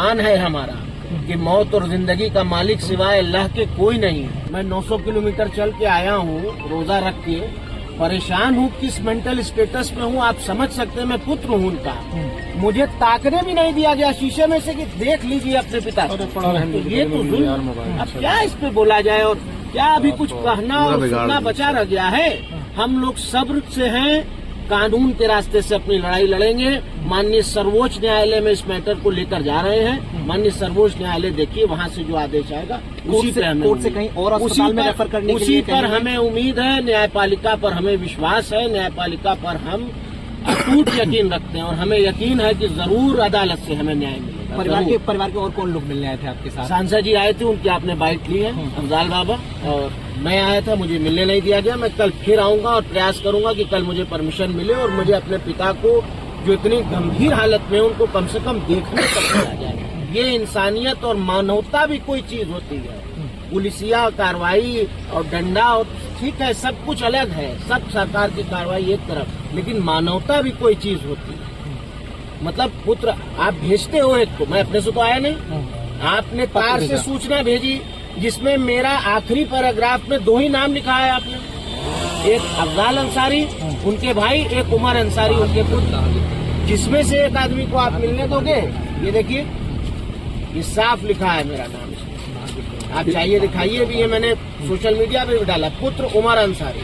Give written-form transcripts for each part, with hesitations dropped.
ईमान है हमारा कि मौत और जिंदगी का मालिक सिवाय अल्लाह के कोई नहीं है। मैं 900 किलोमीटर चल के आया हूँ रोजा रख के, परेशान हूँ, किस मेंटल स्टेटस में हूँ आप समझ सकते हैं। मैं पुत्र हूँ उनका, मुझे ताकने भी नहीं दिया गया शीशे में से कि देख लीजिए अपने पिता को। तो ये तो जुल्म, अब क्या इस पे बोला जाए और क्या अभी कुछ कहना और सुनना बचा रह गया है। हम लोग सब्र से हैं, कानून के रास्ते से अपनी लड़ाई लड़ेंगे। माननीय सर्वोच्च न्यायालय में इस मैटर को लेकर जा रहे हैं। माननीय सर्वोच्च न्यायालय देखिए वहाँ से जो आदेश आएगा उसी पे हमें, कोर्ट से कहीं और अस्पताल में रेफर करने के लिए उसी पर हमें उम्मीद है। न्यायपालिका पर हमें विश्वास है, न्यायपालिका पर हम अटूट यकीन रखते हैं और हमें यकीन है कि जरूर अदालत से हमें न्याय मिलेगा। परिवार के और कौन लोग मिलने आए थे आपके साथ? सांसद जी आए थे, उनकी आपने बाइट ली है, अफजाल बाबा, और मैं आया था, मुझे मिलने नहीं दिया गया। मैं कल फिर आऊंगा और प्रयास करूंगा कि कल मुझे परमिशन मिले और मुझे अपने पिता को जो इतनी गंभीर हालत में उनको कम से कम देखने तक मिला जाए। ये इंसानियत और मानवता भी कोई चीज होती है। पुलिसिया कार्रवाई और डंडा और ठीक है, सब कुछ अलग है, सब सरकार की कार्रवाई एक तरफ, लेकिन मानवता भी कोई चीज होती है। मतलब पुत्र आप भेजते हो एक को, मैं अपने से तो आया नहीं, आपने तार से सूचना भेजी जिसमें मेरा आखिरी पैराग्राफ में 2 ही नाम लिखा है आपने, एक अफजाल अंसारी उनके भाई, एक उमर अंसारी उनके पुत्र, जिसमें से एक आदमी को आप मिलने दोगे? ये देखिए, ये साफ लिखा है मेरा नाम, आप चाहिए दिखाइए भी, ये मैंने सोशल मीडिया पे भी डाला, पुत्र उमर अंसारी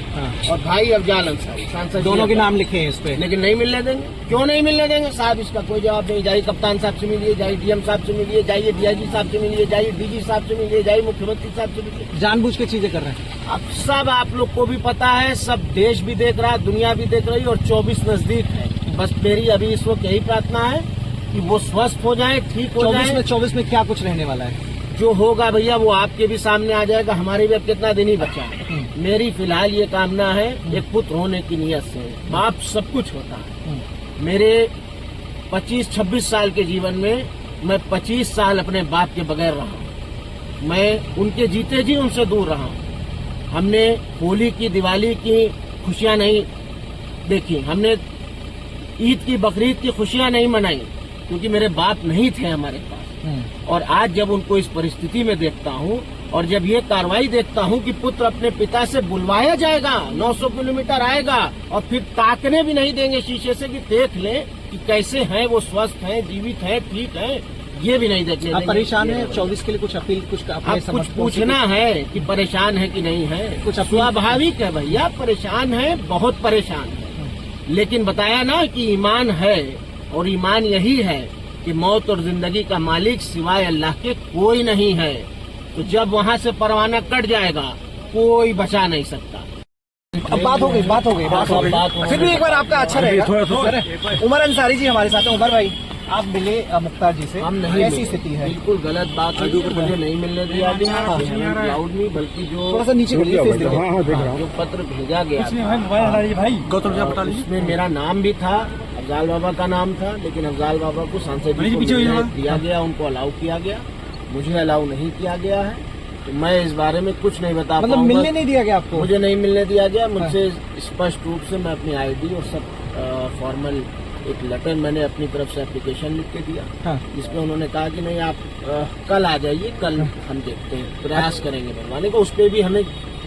और भाई अफजाल अंसारी, सांसद दोनों के नाम लिखे हैं इस पे, लेकिन नहीं मिलने देंगे। क्यों नहीं मिलने देंगे साहब? इसका कोई जवाब नहीं। जाइए कप्तान साहब से मिलिए, जाइए डीएम साहब से मिलिए, जाइए डीआईजी साहब से मिलिए, जाइए डीजी साहब से मिलिए, जाइए मुख्यमंत्री साहब से मिलिए। जानबूझ के चीजें कर रहे हैं। अब सब आप लोग को भी पता है, सब देश भी देख रहा है, दुनिया भी देख रही है, और 24 नजदीक है। बस मेरी अभी इस वक्त यही प्रार्थना है कि वो स्वस्थ हो जाए, ठीक हो जाए। 24 में क्या कुछ रहने वाला है? जो होगा भैया वो आपके भी सामने आ जाएगा, हमारे भी अब कितना दिन ही बचा है। मेरी फिलहाल ये कामना है, एक पुत्र होने की नियत से। बाप सब कुछ होता है। मेरे 25-26 साल के जीवन में मैं 25 साल अपने बाप के बगैर रहा हूँ। मैं उनके जीते जी उनसे दूर रहा हूँ। हमने होली की, दिवाली की खुशियां नहीं देखी, हमने ईद की, बकरीद की खुशियां नहीं मनाई, क्योंकि मेरे बाप नहीं थे हमारे पास। और आज जब उनको इस परिस्थिति में देखता हूँ और जब ये कार्रवाई देखता हूँ कि पुत्र अपने पिता से बुलवाया जाएगा, 900 किलोमीटर आएगा और फिर ताकने भी नहीं देंगे शीशे से कि देख ले कि कैसे हैं वो, स्वस्थ हैं, जीवित हैं, ठीक हैं, ये भी नहीं देखने देंगे। परेशान है 24 के लिए कुछ अपील, कुछ पूछना है कि परेशान है कि नहीं है? कुछ स्वाभाविक है भैया, परेशान है, बहुत परेशान है, लेकिन बताया ना कि ईमान है, और ईमान यही है कि मौत और जिंदगी का मालिक सिवाय अल्लाह के कोई नहीं है। तो जब वहाँ से परवाना कट जाएगा कोई बचा नहीं सकता। अब बात हो गई। फिर भी एक बार आपका अच्छा रहेगा। उमर अंसारी जी हमारे साथ हैं। उमर भाई, आप मिले मुख्तार जी से, हम नहीं, ऐसी स्थिति है, बिल्कुल गलत बात है, मुझे नहीं मिलने दिया गया, लाउड नहीं, बल्कि जो थोड़ा सा नीचे जो पत्र भेजा गया उसमें मेरा नाम भी था, अफजाल बाबा का नाम था, लेकिन अफजाल बाबा को सांसद जी को दिया गया, उनको अलाउ किया गया, मुझे अलाउ नहीं किया गया है। तो मैं इस बारे में कुछ नहीं बता मतलब मिलने नहीं दिया गया आपको? मुझे नहीं मिलने दिया गया। मुझसे स्पष्ट रूप से मैं अपनी आईडी और सब फॉर्मल एक लेटर मैंने अपनी तरफ से एप्लीकेशन लिख के दिया, जिसमें उन्होंने कहा कि नहीं आप कल आ जाइए, कल हम देखते हैं, प्रयास करेंगे बनवाने को। उस पर भी हमें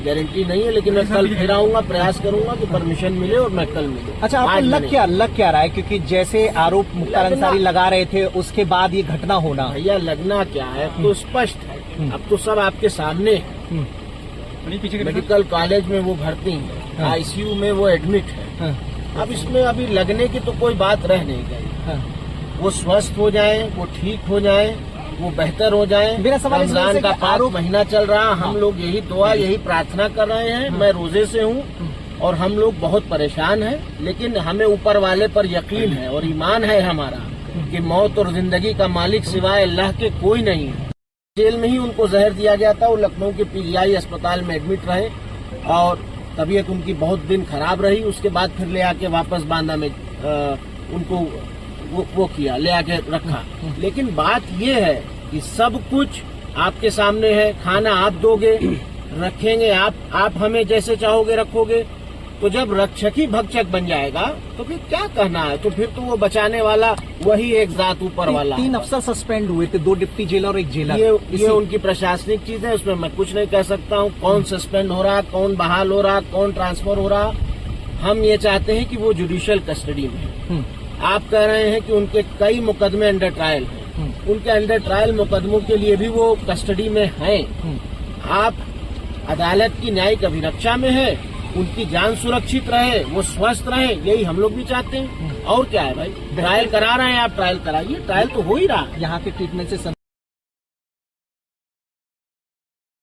गारंटी नहीं है, लेकिन मैं कल फिर आऊंगा, प्रयास करूंगा कि परमिशन मिले और मैं कल मिलूं। अच्छा, आपको लग क्या रहा है? क्योंकि जैसे आरोप मुख्तार अंसारी लगा रहे थे, उसके बाद ये घटना होना। भैया लगना क्या है, अब तो स्पष्ट है, अब तो सब आपके सामने है। मेडिकल कॉलेज में वो भर्ती है, आईसीयू में वो एडमिट है। अब इसमें अभी लगने की तो कोई बात रह नहीं गई। वो स्वस्थ हो जाए, वो ठीक हो जाए, वो बेहतर हो जाए। मेरा सवाल रमजान का 5 महीना चल रहा, हम लोग यही दुआ, यही प्रार्थना कर रहे हैं। मैं रोजे से हूँ और हम लोग बहुत परेशान हैं, लेकिन हमें ऊपर वाले पर यकीन है और ईमान है हमारा कि मौत और जिंदगी का मालिक सिवाय अल्लाह के कोई नहीं है। जेल में ही उनको जहर दिया गया था, वो लखनऊ के पीजीआई अस्पताल में एडमिट रहे और तबीयत उनकी बहुत दिन खराब रही। उसके बाद फिर ले आके वापस बांदा में उनको वो किया, ले आके रखा। लेकिन बात ये है कि सब कुछ आपके सामने है, खाना आप दोगे, रखेंगे आप हमें जैसे चाहोगे रखोगे, तो जब रक्षक ही भक्षक बन जाएगा तो फिर क्या कहना है? तो फिर तो वो बचाने वाला वही एक जात ऊपर वाला है। 3 अफसर सस्पेंड हुए थे, 2 डिप्टी जेलर और 1 जेलर। ये उनकी प्रशासनिक चीज है, उसमें मैं कुछ नहीं कह सकता हूँ। कौन सस्पेंड हो रहा, कौन बहाल हो रहा, कौन ट्रांसफर हो रहा, हम ये चाहते हैं कि वो जुडिशियल कस्टडी में है। आप कह रहे हैं कि उनके कई मुकदमे अंडर ट्रायल हैं, उनके अंडर ट्रायल मुकदमों के लिए भी वो कस्टडी में हैं। आप अदालत की न्यायिक अभिरक्षा में है, उनकी जान सुरक्षित रहे, वो स्वस्थ रहे, यही हम लोग भी चाहते हैं। और क्या है भाई, ट्रायल करा रहे हैं आप, ट्रायल कराइए, ट्रायल तो हो ही रहा है। यहाँ के ट्रीटमेंट से